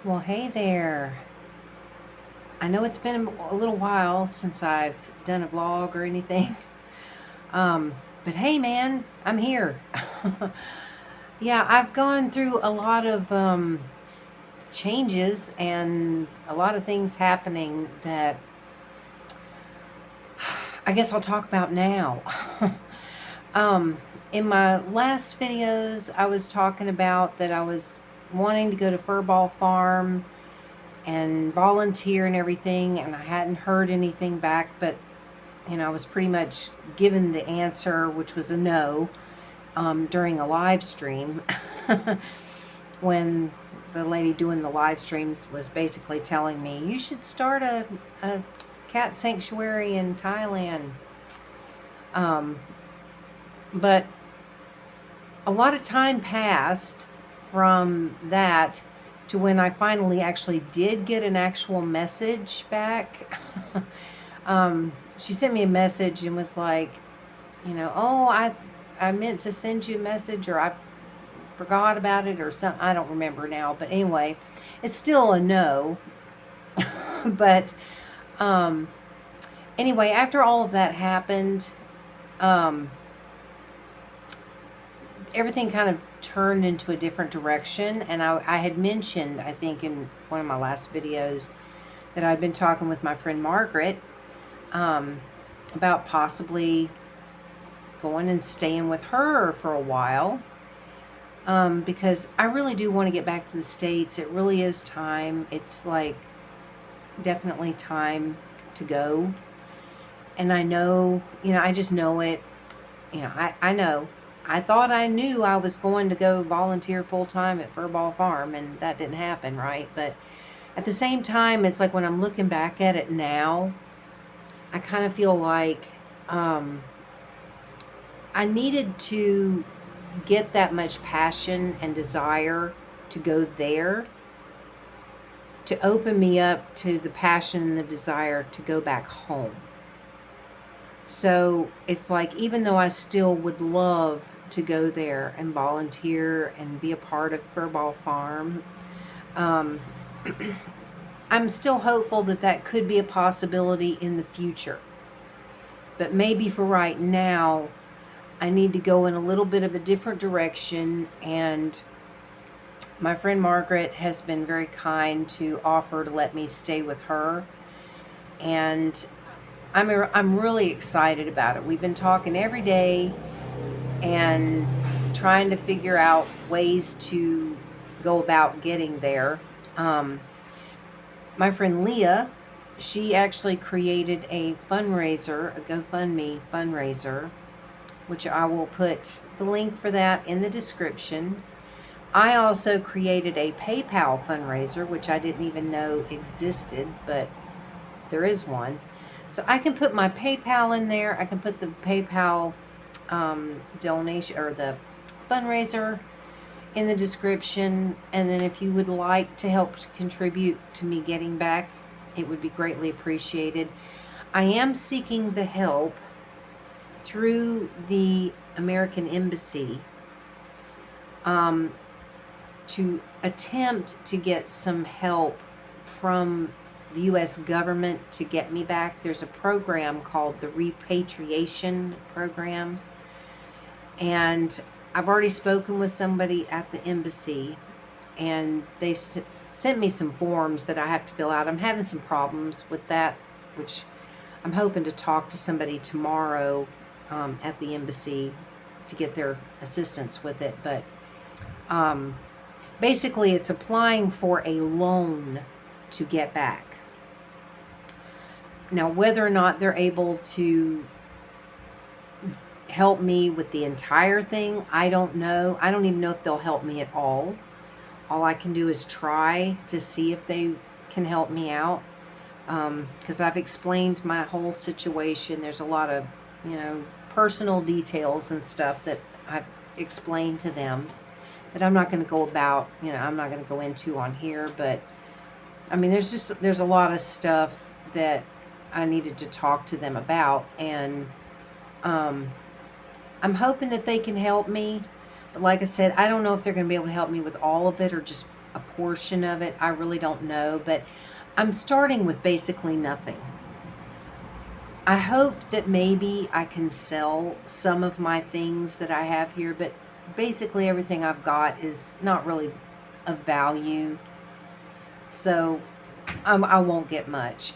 Well, hey there. I know it's been a little while since I've done a vlog or anything. But hey, man, I'm here. Yeah, I've gone through a lot of changes and a lot of things happening that I guess I'll talk about now. um, in my last videos, I was talking about that I was wanting to go to Furball Farm and volunteer and everything, and I hadn't heard anything back, but I was pretty much given the answer, which was a no, during a live stream when the lady doing the live streams was basically telling me, you should start a cat sanctuary in Thailand. But a lot of time passed from that to when I finally actually did get an actual message back. She sent me a message and was like, oh, I meant to send you a message, or I forgot about it or something. I don't remember now. But anyway, it's still a no. But anyway, after all of that happened, everything kind of turned into a different direction. And I had mentioned, I think in one of my last videos, that I'd been talking with my friend Margaret about possibly going and staying with her for a while, because I really do want to get back to the States. It really is time. It's like definitely time to go. And I know, I just know it. I know. I thought I knew I was going to go volunteer full-time at Furball Farm, and that didn't happen, right? But at the same time, it's like when I'm looking back at it now, I kind of feel like I needed to get that much passion and desire to go there to open me up to the passion and the desire to go back home. So it's like, even though I still would love to go there and volunteer and be a part of Furball Farm, I'm still hopeful that that could be a possibility in the future. But maybe for right now, I need to go in a little bit of a different direction. And my friend Margaret has been very kind to offer to let me stay with her. And I'm really excited about it. We've been talking every day and trying to figure out ways to go about getting there. My friend Leah, she actually created a fundraiser, a GoFundMe fundraiser, which I will put the link for that in the description. I also created a PayPal fundraiser, which I didn't even know existed, but there is one. So I can put my PayPal in there. I can put the PayPal donation or the fundraiser in the description. And then if you would like to help contribute to me getting back, it would be greatly appreciated. I am seeking the help through the American Embassy to attempt to get some help from the U.S. government to get me back. There's a program called the Repatriation Program, and I've already spoken with somebody at the embassy, and they sent me some forms that I have to fill out. I'm having some problems with that, which I'm hoping to talk to somebody tomorrow at the embassy to get their assistance with it. But basically it's applying for a loan to get back. Now, whether or not they're able to help me with the entire thing, I don't know. I don't even know if they'll help me at all. All I can do is try to see if they can help me out, because I've explained my whole situation. There's a lot of, personal details and stuff that I've explained to them that I'm not going to go about, I'm not going to go into on here. But I mean, there's a lot of stuff that I needed to talk to them about, and I'm hoping that they can help me. But like I said, I don't know if they're going to be able to help me with all of it or just a portion of it. I really don't know, but I'm starting with basically nothing. I hope that maybe I can sell some of my things that I have here, but basically everything I've got is not really of value. So I won't get much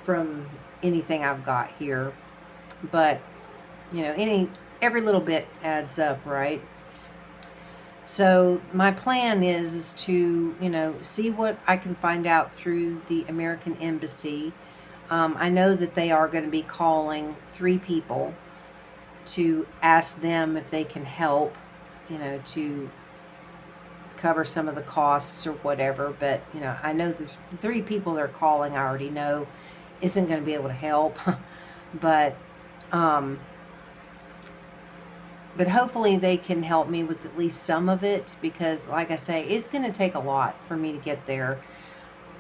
from anything I've got here. But, every little bit adds up, right? So my plan is to, see what I can find out through the American Embassy. I know that they are going to be calling 3 people to ask them if they can help, to cover some of the costs or whatever. But, I know the 3 people they're calling, I already know, isn't going to be able to help. but, um, but hopefully they can help me with at least some of it, because like I say, it's going to take a lot for me to get there,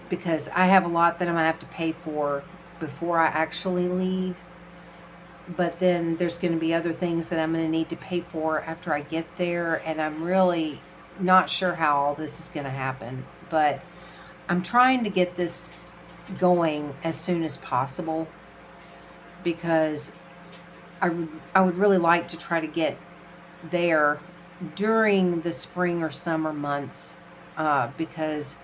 because I have a lot that I'm going to have to pay for before I actually leave. But then there's going to be other things that I'm going to need to pay for after I get there, and I'm really not sure how all this is going to happen. But I'm trying to get this going as soon as possible, because I would really like to try to get there during the spring or summer months, because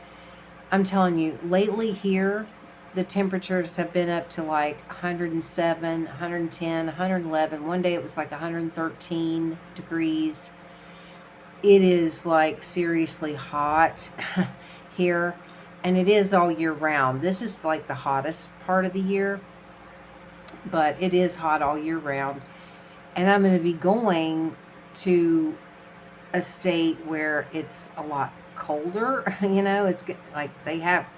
I'm telling you, lately here, the temperatures have been up to like 107, 110, 111. One day it was like 113 degrees. It is like seriously hot here, and it is all year round. This is like the hottest part of the year, but it is hot all year round. And I'm going to be going to a state where it's a lot colder. It's like they have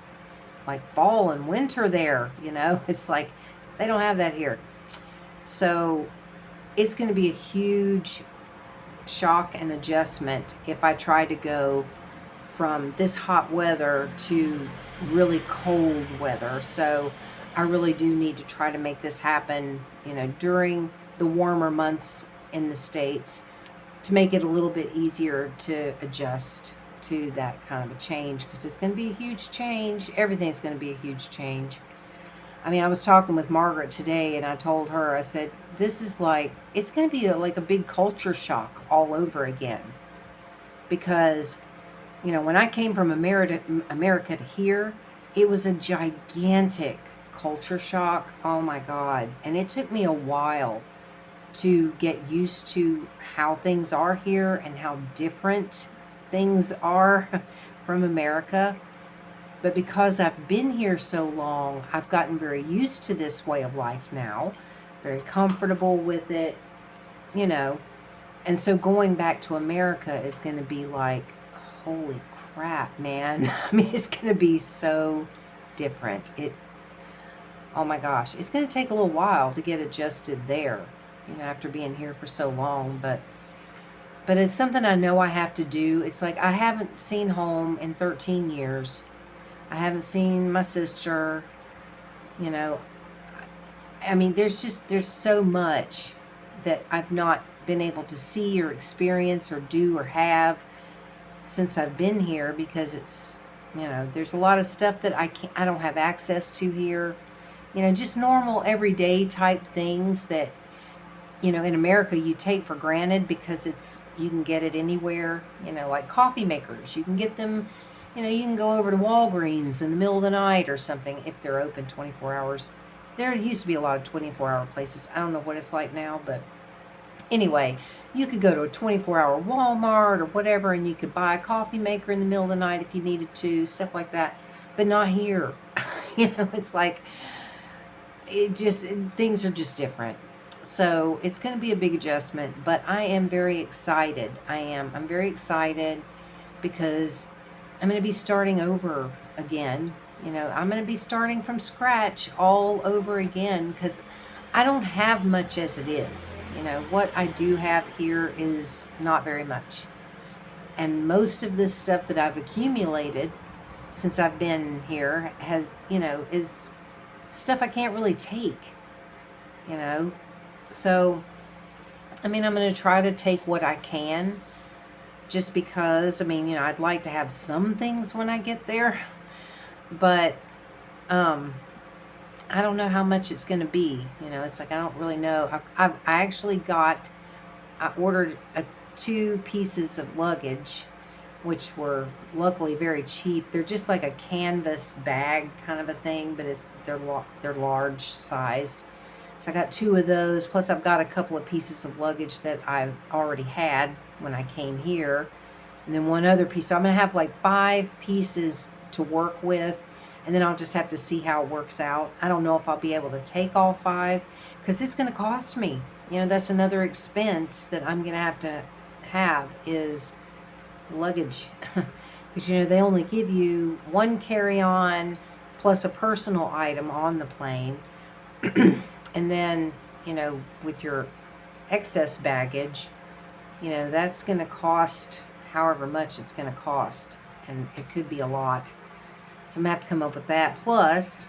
like fall and winter there. It's like they don't have that here. So it's going to be a huge shock and adjustment if I try to go from this hot weather to really cold weather. So I really do need to try to make this happen, during the warmer months in the States, to make it a little bit easier to adjust to that kind of a change, because it's going to be a huge change. Everything's going to be a huge change. I mean, I was talking with Margaret today, and I told her, I said, this is like, it's going to be like a big culture shock all over again. Because, when I came from America to here, it was a gigantic culture shock. Oh my God. And it took me a while to get used to how things are here and how different things are from America. But because I've been here so long, I've gotten very used to this way of life now, very comfortable with it, And so going back to America is going to be like, holy crap, man. I mean, it's going to be so different. Oh my gosh, it's going to take a little while to get adjusted there, after being here for so long. But it's something I know I have to do. It's like I haven't seen home in 13 years. I haven't seen my sister. I mean, there's so much that I've not been able to see or experience or do or have since I've been here, because it's, there's a lot of stuff that I don't have access to here. Just normal everyday type things that, in America you take for granted, because you can get it anywhere, like coffee makers. You can get them, you can go over to Walgreens in the middle of the night or something, if they're open 24 hours. There used to be a lot of 24-hour places. I don't know what it's like now, but anyway, you could go to a 24-hour Walmart or whatever, and you could buy a coffee maker in the middle of the night if you needed to, stuff like that. But not here. It's like, things are just different. So it's going to be a big adjustment, but I am very excited. I'm very excited, because I'm going to be starting over again. I'm going to be starting from scratch all over again, because I don't have much as it is. What I do have here is not very much. And most of this stuff that I've accumulated since I've been here is stuff I can't really take, So, I mean, I'm going to try to take what I can, just because, I mean, I'd like to have some things when I get there, but I don't know how much it's going to be. It's like I don't really know. I actually I ordered 2 pieces of luggage, which were luckily very cheap. They're just like a canvas bag kind of a thing, but they're large sized. So I got 2 of those. Plus I've got a couple of pieces of luggage that I already had when I came here, and then 1 other piece. So I'm gonna have like 5 pieces to work with, and then I'll just have to see how it works out. I don't know if I'll be able to take all 5 because it's going to cost me. That's another expense that I'm going to have is luggage. Because, they only give you 1 carry-on plus a personal item on the plane. And then, with your excess baggage, that's going to cost however much it's going to cost. And it could be a lot. So I'm going to have to come up with that. Plus,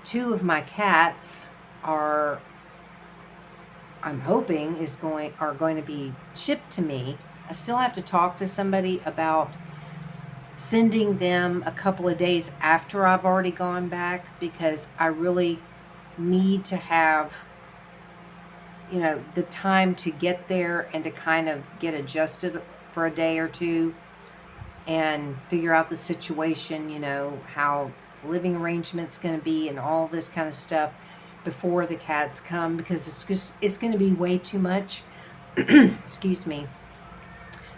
2 of my cats I'm hoping are going to be shipped to me. I still have to talk to somebody about sending them a couple of days after I've already gone back, because I really need to have, the time to get there and to kind of get adjusted for a day or 2 and figure out the situation, how living arrangement's going to be and all this kind of stuff before the cats come, because it's going to be way too much excuse me,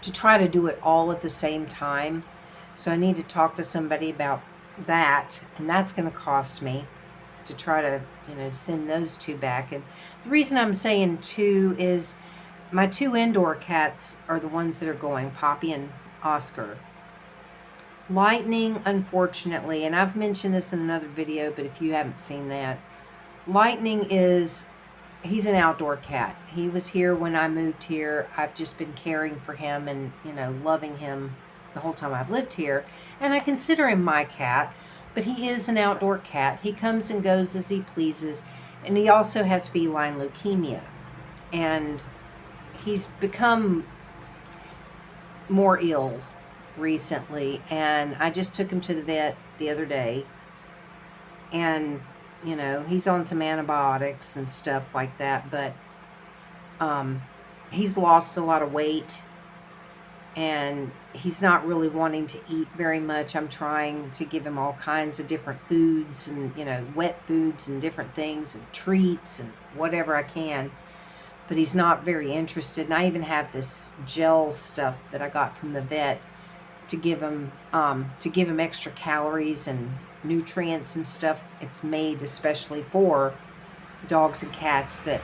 to try to do it all at the same time. So I need to talk to somebody about that, and that's going to cost me to try to send those 2 back. And the reason I'm saying 2 is my 2 indoor cats are the ones that are going, Poppy and Oscar. Lightning, unfortunately, and I've mentioned this in another video, but if you haven't seen that, Lightning he's an outdoor cat. He was here when I moved here. I've just been caring for him and, loving him the whole time I've lived here. And I consider him my cat, but he is an outdoor cat. He comes and goes as he pleases, and he also has feline leukemia. And he's become more ill recently, and I just took him to the vet the other day, and he's on some antibiotics and stuff like that, but he's lost a lot of weight, and he's not really wanting to eat very much. I'm trying to give him all kinds of different foods and wet foods and different things and treats and whatever I can, but he's not very interested. And I even have this gel stuff that I got from the vet to give him extra calories and nutrients and stuff. It's made especially for dogs and cats that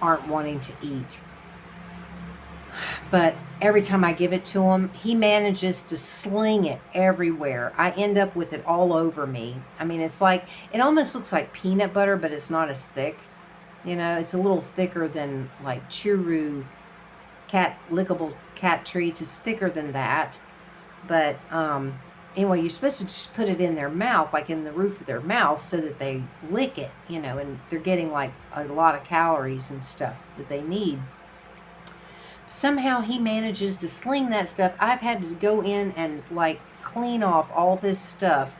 aren't wanting to eat. But every time I give it to him, he manages to sling it everywhere. I end up with it all over me. I mean, it almost looks like peanut butter, but it's not as thick. It's a little thicker than like Cheeru lickable cat treats. It's thicker than that, but anyway, you're supposed to just put it in their mouth, like in the roof of their mouth, so that they lick it, and they're getting like a lot of calories and stuff that they need. Somehow he manages to sling that stuff. I've had to go in and like clean off all this stuff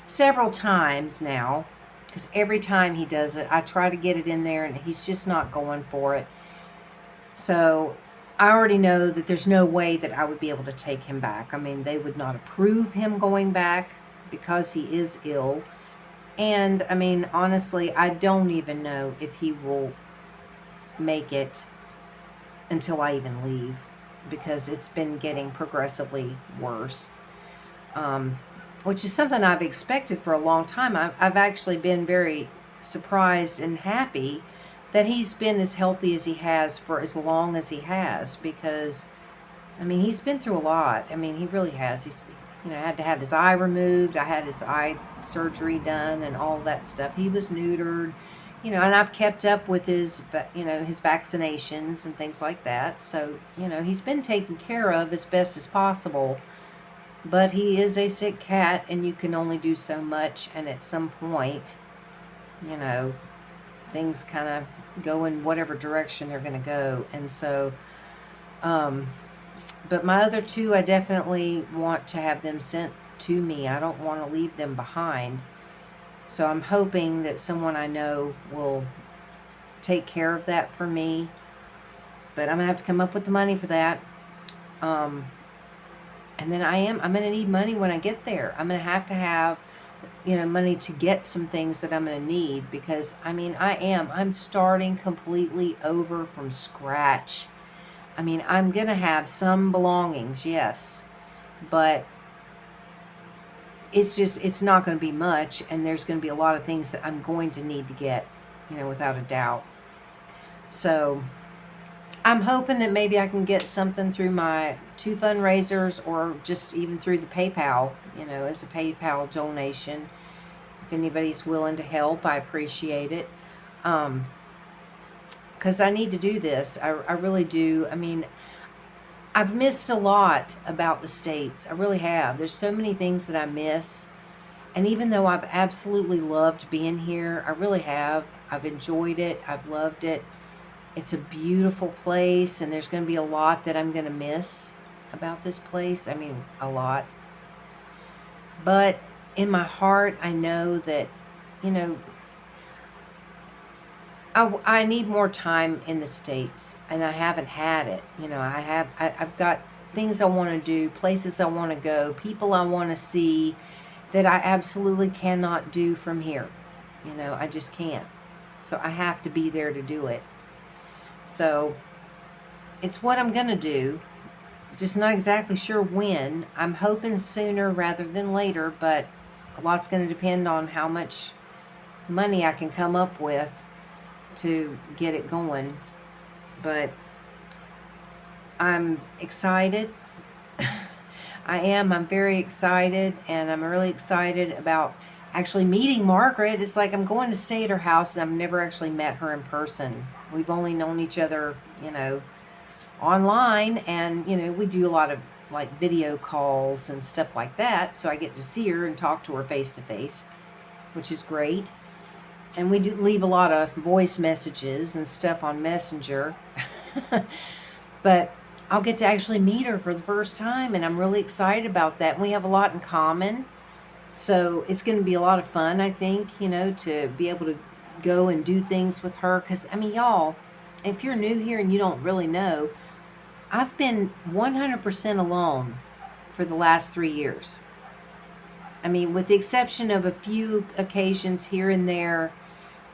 several times now, because every time he does it, I try to get it in there and he's just not going for it. So I already know that there's no way that I would be able to take him back. I mean, they would not approve him going back because he is ill. And I mean, honestly, I don't even know if he will make it until I even leave, because it's been getting progressively worse, which is something I've expected for a long time. I've actually been very surprised and happy that he's been as healthy as he has for as long as he has, because I mean, he's been through a lot. I mean, he really has. He's had to have his eye removed. I had his eye surgery done and all that stuff. He was neutered, and I've kept up with his vaccinations and things like that. So, he's been taken care of as best as possible. But he is a sick cat, and you can only do so much. And at some point, things kind of go in whatever direction they're going to go. And so But my other two, I definitely want to have them sent to me. I don't want to leave them behind. So I'm hoping that someone I know will take care of that for me. But I'm going to have to come up with the money for that. Um, and then I'm going to need money when I get there. I'm going to have, money to get some things that I'm going to need, because, I'm starting completely over from scratch. I'm going to have some belongings, yes, but it's not going to be much, and there's going to be a lot of things that I'm going to need to get, without a doubt. So I'm hoping that maybe I can get something through my 2 fundraisers, or just even through the PayPal, as a PayPal donation. If anybody's willing to help, I appreciate it. Because I need to do this. I really do. I've missed a lot about the States. I really have. There's so many things that I miss. And even though I've absolutely loved being here, I really have. I've enjoyed it. I've loved it. It's a beautiful place, and there's going to be a lot that I'm going to miss about this place. A lot. But in my heart, I know that, I need more time in the States, and I haven't had it. I've got things I want to do, places I want to go, people I want to see that I absolutely cannot do from here. I just can't. So I have to be there to do it. So it's what I'm going to do. Just not exactly sure when. I'm hoping sooner rather than later, but a lot's going to depend on how much money I can come up with to get it going. But I'm excited. I'm very excited, and I'm really excited about actually meeting Margaret. It's like I'm going to stay at her house, and I've never actually met her in person. We've only known each other, online, and, we do a lot of like video calls and stuff like that, so I get to see her and talk to her face to face, which is great. And we do leave a lot of voice messages and stuff on Messenger. But I'll get to actually meet her for the first time, and I'm really excited about that. And we have a lot in common. So it's going to be a lot of fun, I think, to be able to go and do things with her. Because, y'all, if you're new here and you don't really know, I've been 100% alone for the last 3 years. With the exception of a few occasions here and there,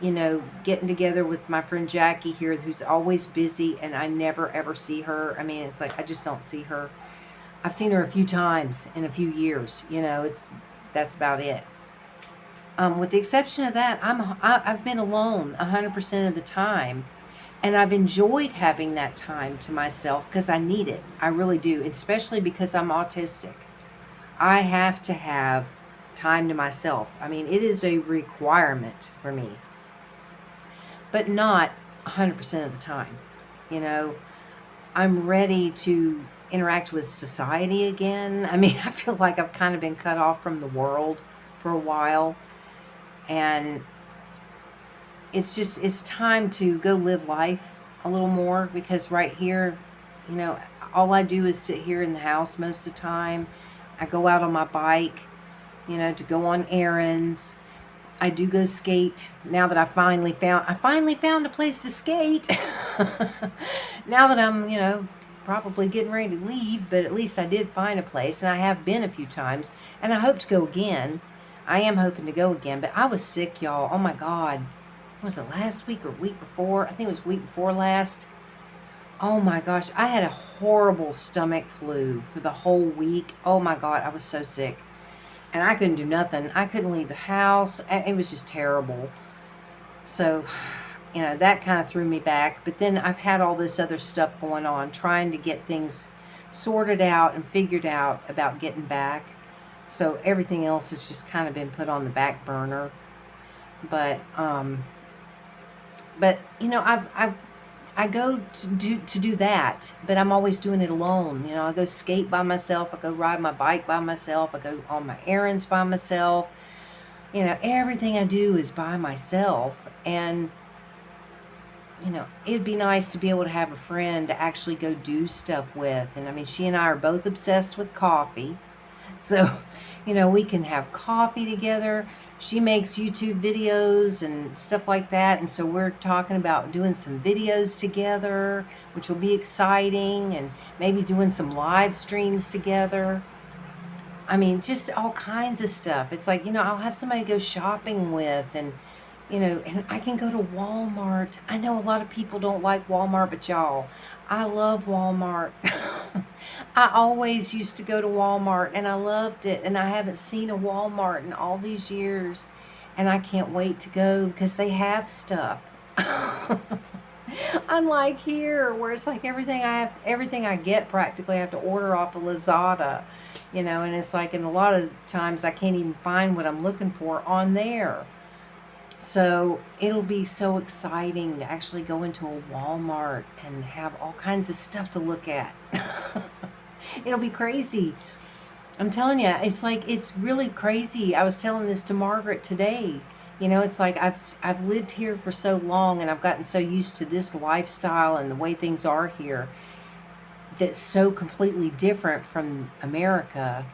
getting together with my friend Jackie here, who's always busy, and I never ever see her. It's like I just don't see her. I've seen her a few times in a few years. That's about it. With the exception of that, I've been alone 100% of the time, and I've enjoyed having that time to myself because I need it. I really do, especially because I'm autistic. I have to have time to myself. It is a requirement for me. But not 100% of the time. I'm ready to interact with society again. I feel like I've kind of been cut off from the world for a while. And it's time to go live life a little more, because right here, all I do is sit here in the house most of the time. I go out on my bike, to go on errands. I do go skate now that I finally found a place to skate. Now that I'm, probably getting ready to leave, but at least I did find a place, and I have been a few times, and I hope to go again. I am hoping to go again, but I was sick, y'all. Oh my God. Was it last week or week before? I think it was week before last. Oh my gosh. I had a horrible stomach flu for the whole week. Oh my God. I was so sick. And I couldn't do nothing. I couldn't leave the house. It was just terrible. So, that kind of threw me back. But then I've had all this other stuff going on, trying to get things sorted out and figured out about getting back. So everything else has just kind of been put on the back burner. But I go to do that, but I'm always doing it alone. I go skate by myself. I go ride my bike by myself. I go on my errands by myself. Everything I do is by myself. And it'd be nice to be able to have a friend to actually go do stuff with. And I mean, she and I are both obsessed with coffee. So, we can have coffee together. She makes YouTube videos and stuff like that. And so we're talking about doing some videos together, which will be exciting, and maybe doing some live streams together. I mean, just all kinds of stuff. It's like, I'll have somebody to go shopping with, and I can go to Walmart. I know a lot of people don't like Walmart, but y'all, I love Walmart. I always used to go to Walmart and I loved it. And I haven't seen a Walmart in all these years. And I can't wait to go because they have stuff. Unlike here, where it's like everything I get practically I have to order off of Lazada, and it's like, and a lot of times I can't even find what I'm looking for on there. So it'll be so exciting to actually go into a Walmart and have all kinds of stuff to look at. It'll be crazy. I'm telling you, it's really crazy. I was telling this to Margaret today. It's like I've lived here for so long and I've gotten so used to this lifestyle and the way things are here that's so completely different from America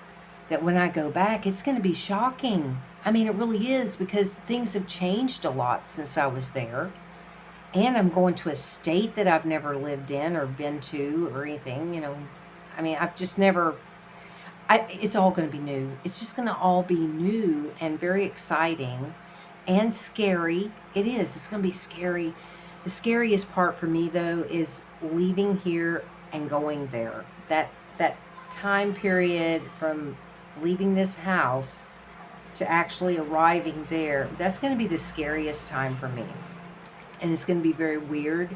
that when I go back, it's going to be shocking. I mean, it really is, because things have changed a lot since I was there. And I'm going to a state that I've never lived in or been to or anything, I mean, I've just never, it's all going to be new. It's just going to all be new and very exciting and scary. It is. It's going to be scary. The scariest part for me, though, is leaving here and going there. That time period from leaving this house to actually arriving there, that's going to be the scariest time for me. And it's going to be very weird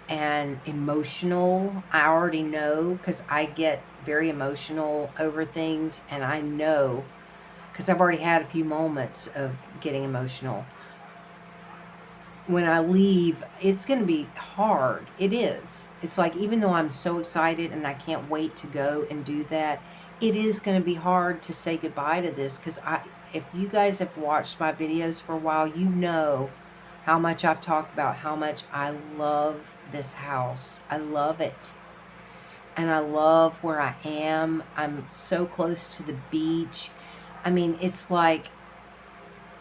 and emotional. I already know, because I get very emotional over things, and I know because I've already had a few moments of getting emotional. When I leave, it's going to be hard. It is. It's like, even though I'm so excited and I can't wait to go and do that, it is going to be hard to say goodbye to this, because if you guys have watched my videos for a while, you know how much I've talked about how much I love this house. I love it. And I love where I am. I'm so close to the beach. I mean, it's like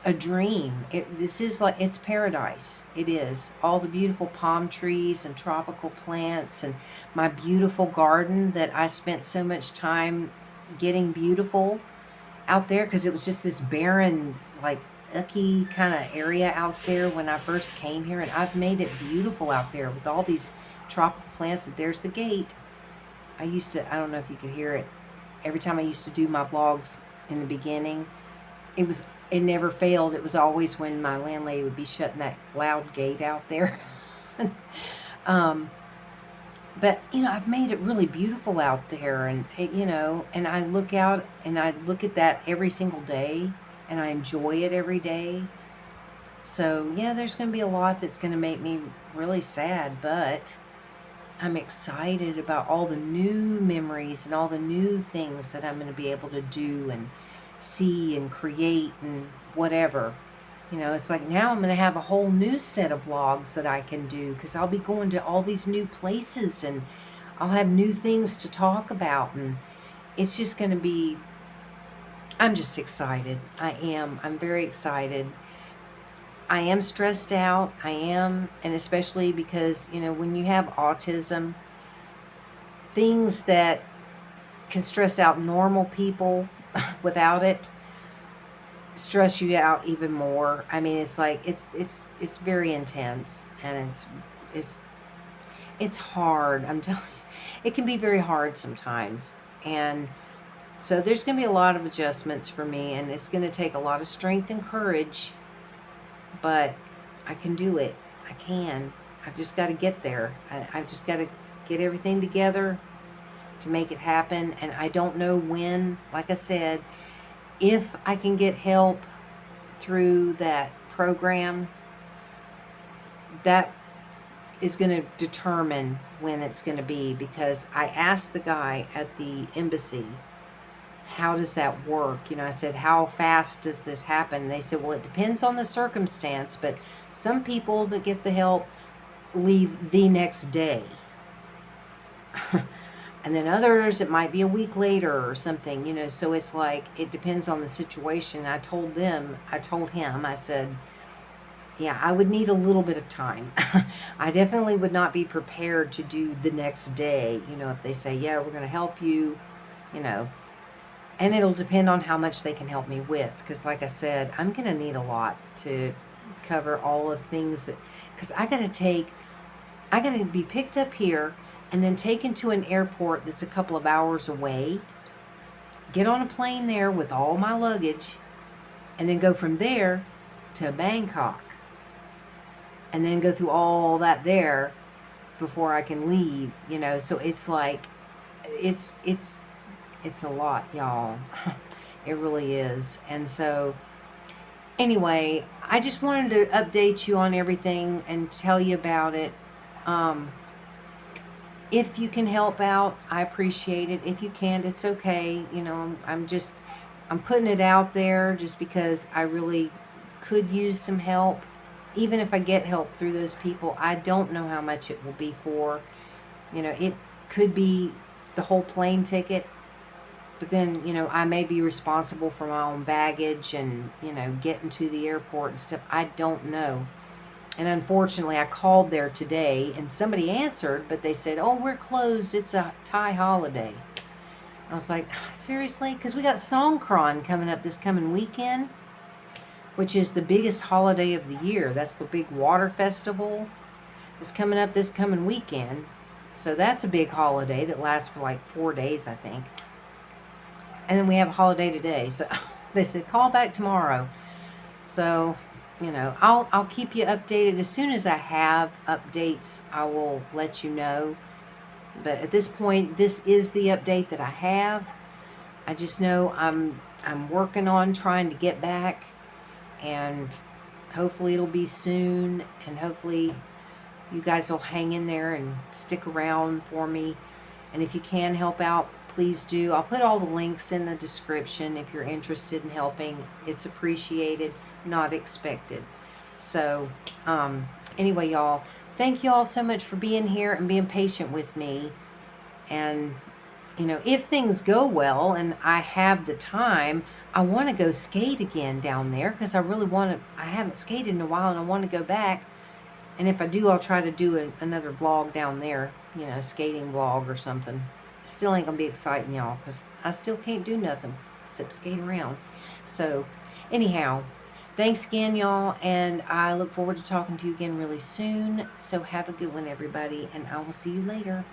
a dream. This is like, it's paradise. It is. All the beautiful palm trees and tropical plants and my beautiful garden that I spent so much time getting beautiful out there, because it was just this barren, like icky kind of area out there when I first came here, and I've made it beautiful out there with all these tropical plants. And there's the gate. I don't know if you could hear it. Every time I used to do my vlogs in the beginning, it never failed. It was always when my landlady would be shutting that loud gate out there. But, I've made it really beautiful out there, and, and I look out and I look at that every single day, and I enjoy it every day. So, yeah, there's going to be a lot that's going to make me really sad, but I'm excited about all the new memories and all the new things that I'm going to be able to do and see and create and whatever. It's like, now I'm going to have a whole new set of vlogs that I can do, because I'll be going to all these new places and I'll have new things to talk about, and it's just going to be, I'm just excited. I am. I'm very excited. I am stressed out. I am, and especially because, when you have autism, things that can stress out normal people without it stress you out even more. I mean, it's like it's very intense, and it's hard. I'm telling you, it can be very hard sometimes, and so there's going to be a lot of adjustments for me, and it's going to take a lot of strength and courage, but I can do it. I can. I've just got to get there. I've just got to get everything together to make it happen, and I don't know when. Like I said, if I can get help through that program, that is going to determine when it's going to be, because I asked the guy at the embassy, how does that work? I said, how fast does this happen? And they said, well, it depends on the circumstance, but some people that get the help leave the next day. And then others, it might be a week later or something, you know. So it's like, it depends on the situation. I told him, I said, yeah, I would need a little bit of time. I definitely would not be prepared to do the next day, you know, if they say, yeah, we're going to help you, you know. And it'll depend on how much they can help me with. Because like I said, I'm going to need a lot to cover all of things that, because I got to be picked up here and then taken to an airport that's a couple of hours away, get on a plane there with all my luggage, and then go from there to Bangkok. And then go through all that there before I can leave, you know. So it's like, it's a lot, y'all. It really is. And so anyway, I just wanted to update you on everything and tell you about it. If you can help out, I appreciate it. If you can't, it's okay. You know, I'm putting it out there just because I really could use some help. Even if I get help through those people, I don't know how much it will be for. You know, it could be the whole plane ticket, but then, you know, I may be responsible for my own baggage and, you know, getting to the airport and stuff. I don't know. And unfortunately, I called there today and somebody answered, but they said, oh, we're closed. It's a Thai holiday. I was like, seriously? Because we got Songkran coming up this coming weekend, which is the biggest holiday of the year. That's the big water festival. It's coming up this coming weekend. So that's a big holiday that lasts for like 4 days, I think. And then we have a holiday today. So they said, call back tomorrow. So, you know, I'll keep you updated. As soon as I have updates, I will let you know. But at this point, this is the update that I have. I just know I'm working on trying to get back. And hopefully it'll be soon. And hopefully you guys will hang in there and stick around for me. And if you can help out, please do. I'll put all the links in the description if you're interested in helping. It's appreciated, not expected. So, anyway, y'all, thank you all so much for being here and being patient with me. And, you know, if things go well and I have the time, I want to go skate again down there because I really want to. I haven't skated in a while and I want to go back. And if I do, I'll try to do another vlog down there, you know, skating vlog or something. Still ain't going to be exciting, y'all, because I still can't do nothing except skate around. So, anyhow, thanks again, y'all, and I look forward to talking to you again really soon. So have a good one, everybody, and I will see you later.